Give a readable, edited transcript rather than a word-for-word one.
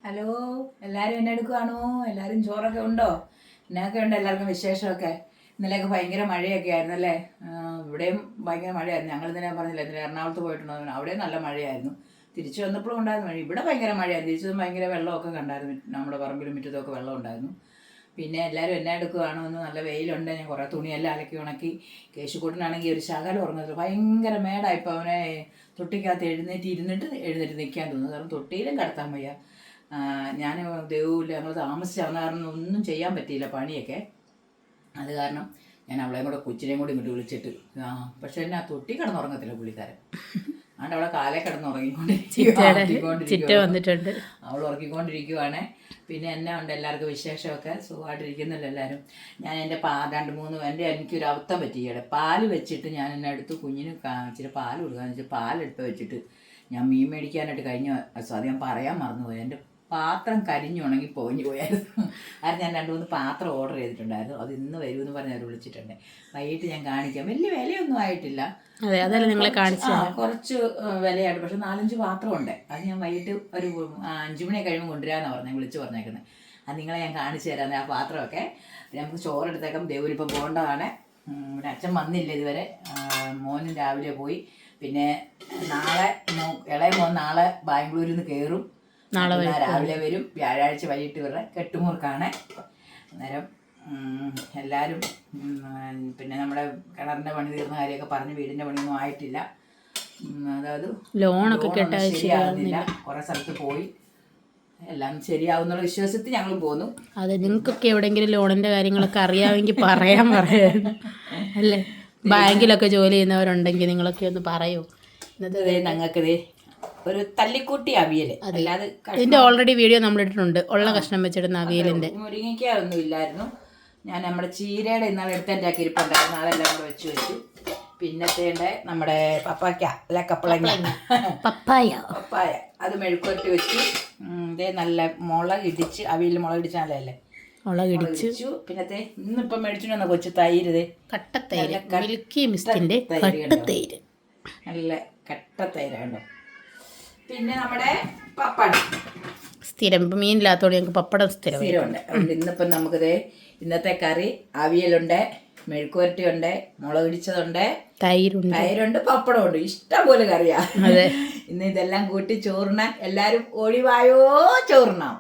Hello, എല്ലാവരും എന്നെ എടുക്കുവാണോ? എല്ലാവരും ചോറൊക്കെ ഉണ്ടോ? എന്നൊക്കെ ഉണ്ട് എല്ലാവർക്കും വിശേഷമൊക്കെ? ഇന്നലെയൊക്കെ ഭയങ്കര മഴയൊക്കെ ആയിരുന്നു അല്ലേ? ഇവിടെയും ഭയങ്കര മഴയായിരുന്നു. ഞങ്ങൾ ഇന്നലെ പറഞ്ഞില്ല, ഇന്നലെ എറണാകുളത്ത് പോയിട്ടുണ്ടായിരുന്നു. അവിടെയും നല്ല മഴയായിരുന്നു. തിരിച്ചു വന്നപ്പോഴും ഉണ്ടായിരുന്നു മഴ. ഇവിടെ ഭയങ്കര മഴയായിരുന്നു. തിരിച്ചതും ഭയങ്കര വെള്ളമൊക്കെ കണ്ടായിരുന്നു. നമ്മുടെ പറമ്പിലും മുറ്റത്തൊക്കെ വെള്ളം ഉണ്ടായിരുന്നു. പിന്നെ എല്ലാവരും എന്നെ എടുക്കുകയാണോ എന്ന്. നല്ല വെയിലുണ്ട്. ഞാൻ കുറേ തുണിയെല്ലാം അലക്കി ഉണക്കി. കേശുക്കൂട്ടനാണെങ്കിൽ ഒരു ശകലം ഉറങ്ങത്തില്ല. ഭയങ്കര മേടായിപ്പോൾ അവനെ തൊട്ടിക്കകത്ത് എഴുന്നേറ്റ് നിൽക്കാൻ തോന്നുന്നു. കാരണം തൊട്ടിയിലും കിടത്താൻ വയ്യ. ഞാൻ ദൈവമില്ല, ഞങ്ങൾ താമസിച്ചാവുന്ന കാരണം ഒന്നും ചെയ്യാൻ പറ്റിയില്ല പണിയൊക്കെ. അത് കാരണം ഞാൻ അവളെയും കൂടെ കൊച്ചിനെയും കൂടി ഇങ്ങോട്ട് വിളിച്ചിട്ട് പക്ഷെ എന്നെ ആ തൊട്ടി കിടന്നുറങ്ങത്തില്ല പുള്ളിക്കാരൻ. അതുകൊണ്ട് അവളെ കാലേ കിടന്നുറങ്ങിക്കൊണ്ടിരിക്കുന്നുണ്ട്. അവൾ ഉറങ്ങിക്കൊണ്ടിരിക്കുവാണ്. പിന്നെ എന്നെ ഉണ്ട് എല്ലാവർക്കും വിശേഷമൊക്കെ? സുഖമായിട്ടിരിക്കുന്നില്ല എല്ലാവരും. ഞാൻ എൻ്റെ എനിക്കൊരു അബദ്ധം പറ്റിയുടെ പാല് വെച്ചിട്ട് ഞാൻ എന്നെ അടുത്ത് കുഞ്ഞിന് ഇച്ചിരി പാല് കൊടുക്കാന്ന് വെച്ചാൽ പാലെടുത്ത് വെച്ചിട്ട് ഞാൻ മീൻ മേടിക്കാനായിട്ട് കഴിഞ്ഞ അത് ഞാൻ പറയാൻ മറന്നുപോയി. എൻ്റെ പാത്രം കരിഞ്ഞുണങ്ങി പോഞ്ഞു പോയായിരുന്നു. കാരണം ഞാൻ 2-3 പാത്രം ഓർഡർ ചെയ്തിട്ടുണ്ടായിരുന്നു. അത് ഇന്ന് വരുമെന്ന് പറഞ്ഞ് അവർ വിളിച്ചിട്ടുണ്ട്. വൈകിട്ട് ഞാൻ കാണിക്കാം. വലിയ വിലയൊന്നും ആയിട്ടില്ല. കുറച്ച് വിലയാണ്. പക്ഷെ 4-5 പാത്രമുണ്ട്. അത് ഞാൻ വൈകിട്ട് ഒരു 5 മണി കഴിയുമ്പോൾ കൊണ്ടുവരാമെന്നാണ് പറഞ്ഞത്, വിളിച്ച് പറഞ്ഞേക്കുന്നത്. അത് നിങ്ങളെ ഞാൻ കാണിച്ചു തരാം ആ പാത്രമൊക്കെ. നമുക്ക് ചോറെടുത്തേക്കാം. ദേവൂരിപ്പം പോകേണ്ടതാണ്. പിന്നെ അച്ഛൻ വന്നില്ല ഇതുവരെ. മോനും രാവിലെ പോയി. പിന്നെ നാളെ ഇളയ മോൻ നാളെ ബാംഗ്ലൂരിൽ നിന്ന് കയറും. രാവിലെ വരും. വ്യാഴാഴ്ച വൈകിട്ട് ഇവരുടെ കെട്ടുമുറുക്കാണ്. അന്നേരം എല്ലാവരും പിന്നെ നമ്മുടെ കിണറിൻ്റെ പണി തീർന്ന കാര്യമൊക്കെ പറഞ്ഞ് വീടിൻ്റെ പണിയൊന്നും ആയിട്ടില്ല. അതായത് ലോണൊക്കെ ശരിയാകുന്നില്ല. കുറേ സ്ഥലത്ത് പോയി. എല്ലാം ശരിയാവുന്നുള്ള വിശ്വാസത്തിൽ ഞങ്ങൾ പോന്നു. അതെ, നിങ്ങൾക്കൊക്കെ എവിടെയെങ്കിലും ലോണിൻ്റെ കാര്യങ്ങളൊക്കെ അറിയാമെങ്കിൽ പറയാമായിരുന്നു അല്ലേ? ബാങ്കിലൊക്കെ ജോലി ചെയ്യുന്നവരുണ്ടെങ്കിൽ നിങ്ങളൊക്കെ ഒന്ന് പറയൂ. ഇന്നത്തെ ഞങ്ങൾക്കിത് ഒരു തല്ലിക്കൂട്ടി അവിയൽ. അല്ലാതെ ഇതിൻ്റെ ഓൾറെഡി വീഡിയോ നമ്മൾ ഇട്ടിട്ടുണ്ട്. ഉള്ള കഷ്ണം വെച്ചിടുന്ന അവിയലിൻ്റെ. മുരിങ്ങയ്ക്കൊന്നും ഇല്ലായിരുന്നു. ഞാൻ നമ്മുടെ ചീരയുടെ ഇന്നാൾ എടുത്തതിൻ്റെ ഒക്കെ ഇരിപ്പുണ്ടായിരുന്നു. അതെല്ലാം കൂടെ വെച്ചു. പിന്നത്തേൻ്റെ നമ്മുടെ പപ്പായ അത് മെഴുക്കുവരട്ടി വെച്ചു. ഇതേ നല്ല മുളകിടിച്ച് അവിയൽ മുളകിടിച്ച് നല്ലതല്ലേ? മുളകിടിച്ചു. പിന്നത്തെ ഇന്നിപ്പം മേടിച്ചു വന്ന കൊച്ചു തൈര്, കട്ടത്തൈര്, മിൽക്കി മിസ്റ്റിൻ്റെ കട്ടത്തൈര്, നല്ല കട്ടത്തൈരാണ്. പിന്നെ നമ്മുടെ പപ്പടം സ്ഥിരം. ഇപ്പം മീനില്ലാത്തതുകൊണ്ട് ഞങ്ങൾക്ക് പപ്പടം സ്ഥിരമുണ്ട്. അതുകൊണ്ട് ഇന്നിപ്പം നമുക്കിത് ഇന്നത്തെ കറി അവിയലുണ്ട്, മെഴുക്കുവരട്ടിയുണ്ട്, മുളകിടിച്ചതുണ്ട്, തൈരുണ്ട്, പപ്പടമുണ്ട്. ഇഷ്ടംപോലെ കറിയാ. ഇന്ന് ഇതെല്ലാം കൂട്ടി ചോറുണ്ണാൻ എല്ലാവരും ഒഴിവായോ ചോറുണ്ണാം.